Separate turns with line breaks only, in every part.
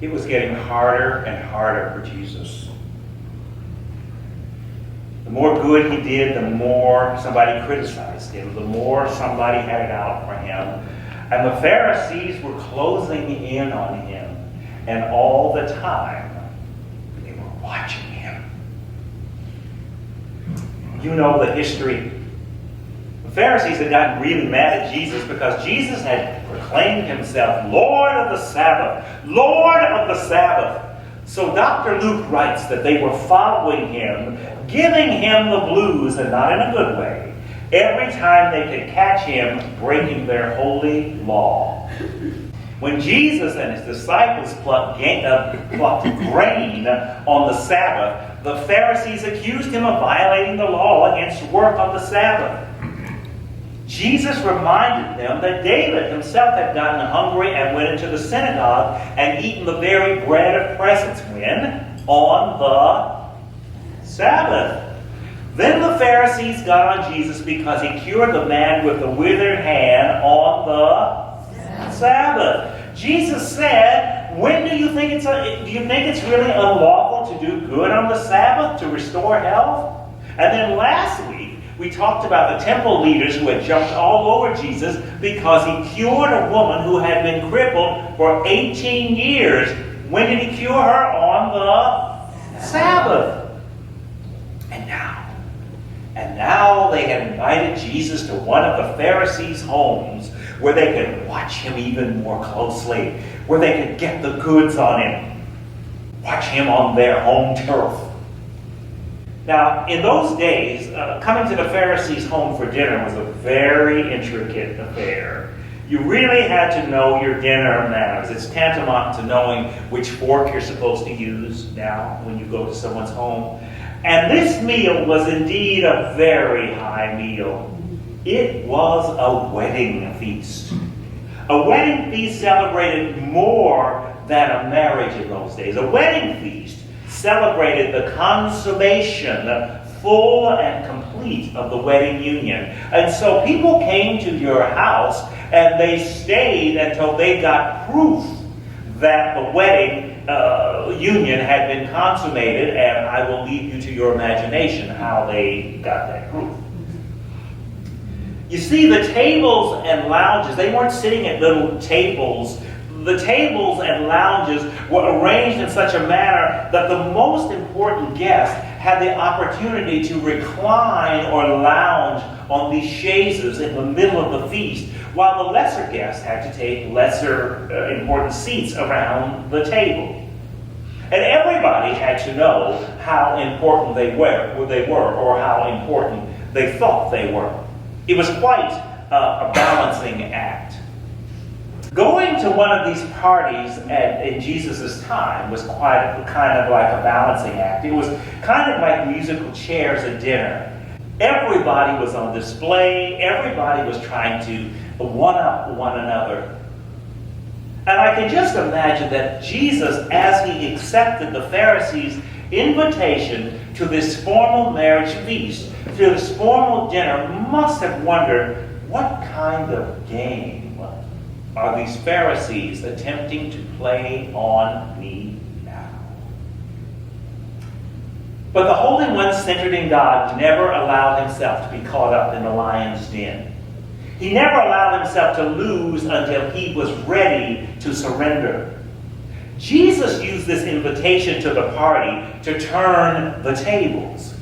it was getting harder and harder for Jesus. The more good he did, the more somebody criticized him, the more somebody had it out for him. And the Pharisees were closing in on him, and all the time they were watching him. You know the history. The Pharisees had gotten really mad at Jesus because Jesus had proclaimed himself Lord of the Sabbath, Lord of the Sabbath. So Dr. Luke writes that they were following him, giving him the blues, and not in a good way, every time they could catch him breaking their holy law. When Jesus and his disciples plucked grain on the Sabbath, the Pharisees accused him of violating the law against work on the Sabbath. Jesus reminded them that David himself had gotten hungry and went into the synagogue and eaten the very bread of presence when? On the Sabbath. Then the Pharisees got on Jesus because he cured the man with the withered hand on the Sabbath. Jesus said, when do you think it's really unlawful to do good on the Sabbath to restore health? And then last week, we talked about the temple leaders who had jumped all over Jesus because he cured a woman who had been crippled for 18 years. When did he cure her? On the Sabbath. And now they had invited Jesus to one of the Pharisees' homes where they could watch him even more closely, where they could get the goods on him, watch him on their home turf. Now, in those days, coming to the Pharisees' home for dinner was a very intricate affair. You really had to know your dinner manners. It's tantamount to knowing which fork you're supposed to use now when you go to someone's home. And this meal was indeed a very high meal. It was a wedding feast. A wedding feast celebrated more than a marriage in those days. A wedding feast celebrated the consummation, full and complete, of the wedding union. And so people came to your house and they stayed until they got proof that the wedding union had been consummated, and I will leave you to your imagination how they got that proof. You see, the tables and lounges, they weren't sitting at little tables. The tables and lounges were arranged in such a manner that the most important guests had the opportunity to recline or lounge on these chaises in the middle of the feast, while the lesser guests had to take lesser important seats around the table. And everybody had to know how important they were, or how important they thought they were. It was quite a balancing act. Going to one of these parties in Jesus' time was kind of like a balancing act. It was kind of like musical chairs at dinner. Everybody was on display. Everybody was trying to one-up one another. And I can just imagine that Jesus, as he accepted the Pharisees' invitation to this formal marriage feast, to this formal dinner, must have wondered, what kind of game are these Pharisees attempting to play on me now? But the Holy One, centered in God, never allowed himself to be caught up in the lion's den. He never allowed himself to lose until he was ready to surrender. Jesus used this invitation to the party to turn the tables.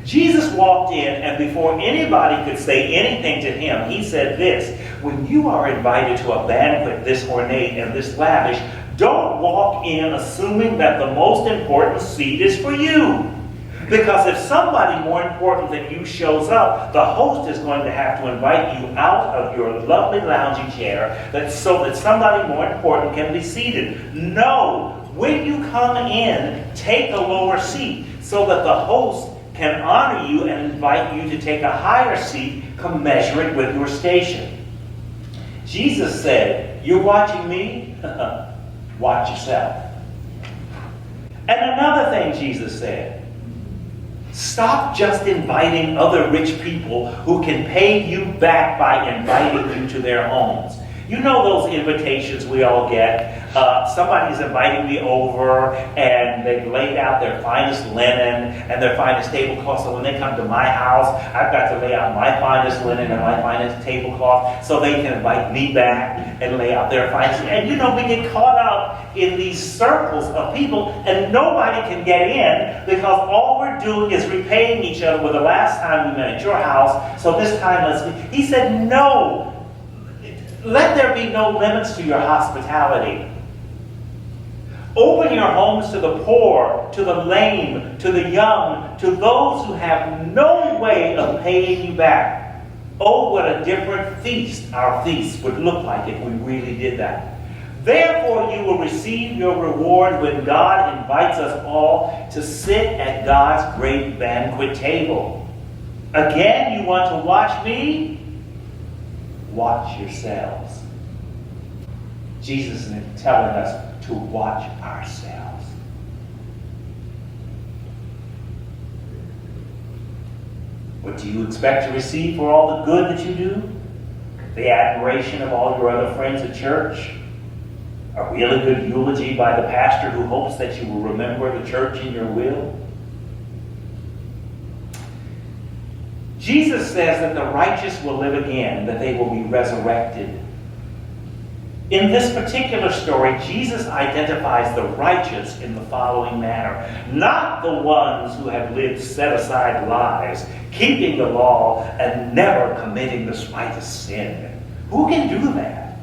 Jesus walked in, and before anybody could say anything to him, he said this: when you are invited to a banquet this ornate and this lavish, don't walk in assuming that the most important seat is for you. Because if somebody more important than you shows up, the host is going to have to invite you out of your lovely lounging chair so that somebody more important can be seated. No, when you come in, take a lower seat so that the host can honor you and invite you to take a higher seat commensurate with your station. Jesus said, you're watching me? Watch yourself. And another thing Jesus said, stop just inviting other rich people who can pay you back by inviting you to their homes. You know those invitations we all get. Somebody's inviting me over, and they've laid out their finest linen and their finest tablecloth. So when they come to my house, I've got to lay out my finest linen and my finest tablecloth so they can invite me back and lay out their finest. And you know, we get caught up in these circles of people, and nobody can get in because all we're doing is repaying each other. Well, the last time we met at your house, so this time let's meet. He said, no. Let there be no limits to your hospitality. Open your homes to the poor, to the lame, to the young, to those who have no way of paying you back. Oh, what a different feast our feast would look like if we really did that. Therefore, you will receive your reward when God invites us all to sit at God's great banquet table. Again, you want to watch me? Watch yourselves. Jesus is telling us to watch ourselves. What do you expect to receive for all the good that you do? The admiration of all your other friends at church? A really good eulogy by the pastor who hopes that you will remember the church in your will? Jesus says that the righteous will live again, that they will be resurrected. In this particular story, Jesus identifies the righteous in the following manner. Not the ones who have lived set-aside lives, keeping the law and never committing the slightest sin. Who can do that?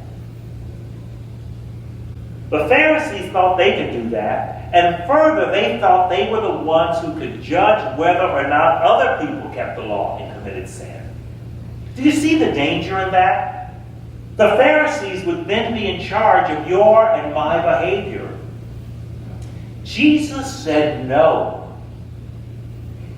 The Pharisees thought they could do that, and further, they thought they were the ones who could judge whether or not other people kept the law and committed sin. Do you see the danger in that? The Pharisees would then be in charge of your and my behavior. Jesus said no.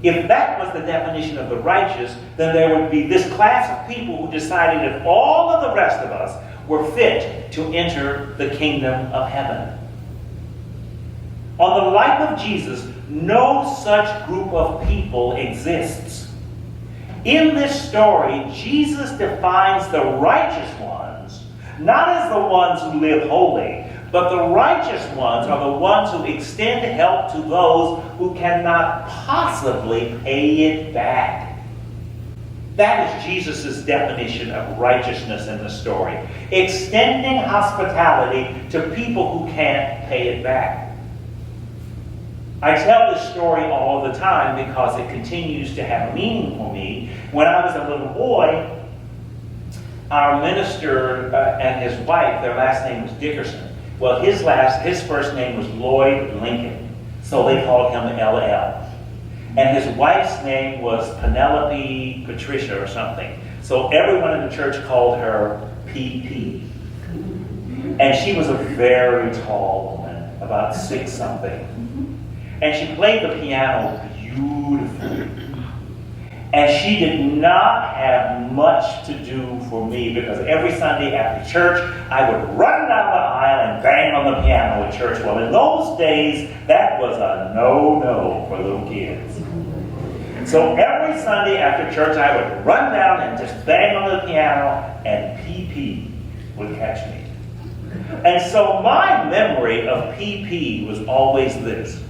If that was the definition of the righteous, then there would be this class of people who decided if all of the rest of us were fit to enter the kingdom of heaven. On the life of Jesus, no such group of people exists. In this story, Jesus defines the righteous ones, not as the ones who live holy, but the righteous ones are the ones who extend help to those who cannot possibly pay it back. That is Jesus' definition of righteousness in the story. Extending hospitality to people who can't pay it back. I tell this story all the time because it continues to have meaning for me. When I was a little boy, our minister and his wife, their last name was Dickerson. Well, his first name was Lloyd Lincoln, so they called him LL. And his wife's name was Penelope Patricia or something. So everyone in the church called her PP. And she was a very tall woman, about 6-something. And she played the piano beautifully. And she did not have much to do for me because every Sunday after church, I would run down the aisle and bang on the piano at church. Well, in those days, that was a no-no for little kids. So every Sunday after church, I would run down and just bang on the piano, and PP would catch me. And so my memory of PP was always this.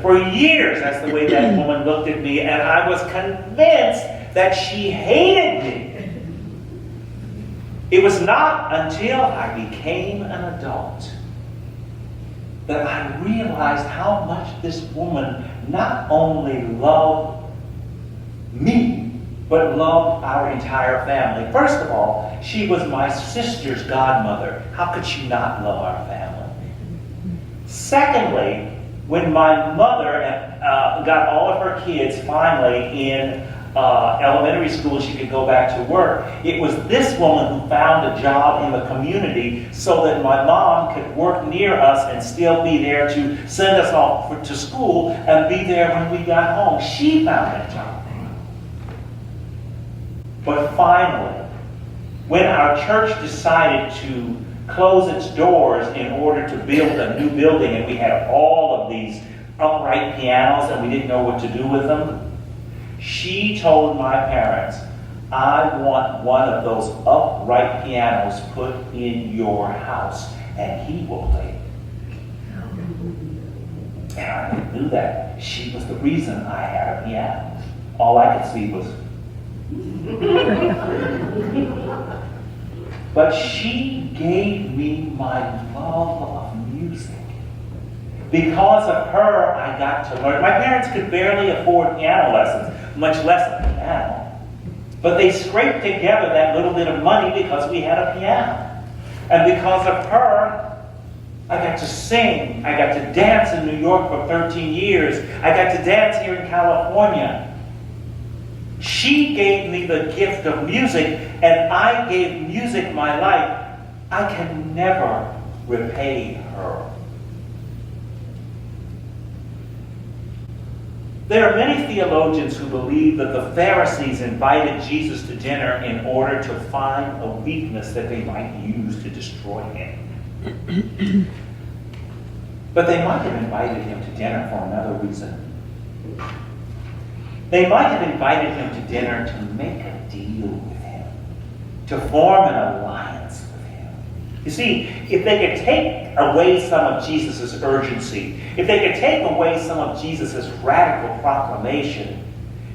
For years, that's the way that woman looked at me, and I was convinced that she hated me. It was not until I became an adult that I realized how much this woman not only loved me, but loved our entire family. First of all, she was my sister's godmother. How could she not love our family? Secondly, when my mother got all of her kids finally in elementary school, she could go back to work. It was this woman who found a job in the community so that my mom could work near us and still be there to send us off to school and be there when we got home. She found that job. But finally, when our church decided to close its doors in order to build a new building, and we had all of these upright pianos and we didn't know what to do with them, she told my parents, I want one of those upright pianos put in your house, and he will play it. And I knew that she was the reason I had a piano. All I could see was... But she gave me my love of music. Because of her, I got to learn. My parents could barely afford piano lessons, much less a piano. But they scraped together that little bit of money because we had a piano. And because of her, I got to sing. I got to dance in New York for 13 years. I got to dance here in California. She gave me the gift of music, and I gave music my life. I can never repay her. There are many theologians who believe that the Pharisees invited Jesus to dinner in order to find a weakness that they might use to destroy him. But they might have invited him to dinner for another reason. They might have invited him to dinner to make a deal with him, to form an alliance with him. You see, if they could take away some of Jesus' urgency, if they could take away some of Jesus' radical proclamation,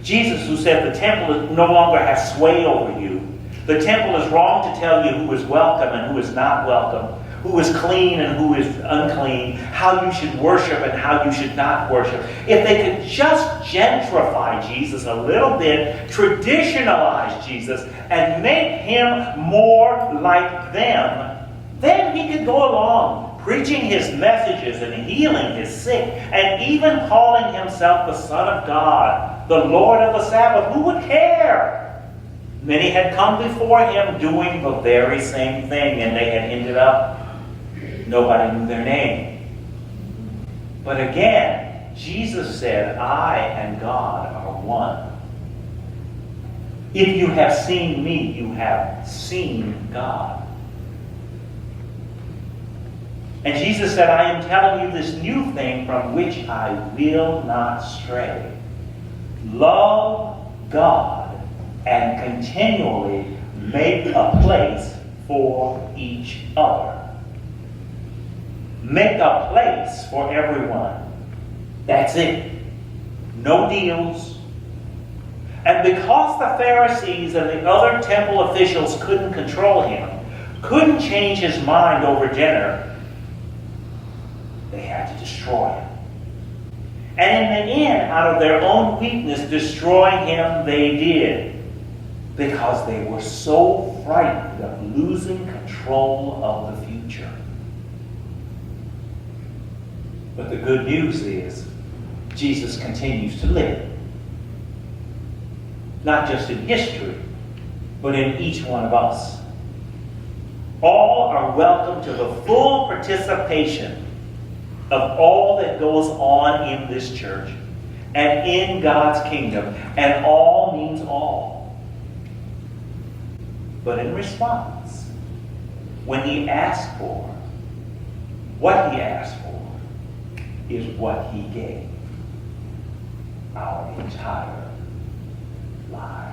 Jesus who said the temple no longer has sway over you, the temple is wrong to tell you who is welcome and who is not welcome, who is clean and who is unclean, how you should worship and how you should not worship. If they could just gentrify Jesus a little bit, traditionalize Jesus, and make him more like them, then he could go along preaching his messages and healing his sick, and even calling himself the Son of God, the Lord of the Sabbath. Who would care? Many had come before him doing the very same thing, and they had ended up, nobody knew their name. But again, Jesus said, I and God are one. If you have seen me, you have seen God. And Jesus said, I am telling you this new thing from which I will not stray. Love God and continually make a place for each other. Make a place for everyone. That's it. No deals. And because the Pharisees and the other temple officials couldn't control him, couldn't change his mind over dinner, they had to destroy him. And in the end, out of their own weakness, destroying him they did. Because they were so frightened of losing control of the future. But the good news is, Jesus continues to live. Not just in history, but in each one of us. All are welcome to the full participation of all that goes on in this church and in God's kingdom. And all means all. But in response, when he asked for, what he asked for is what he gave. Our entire lives.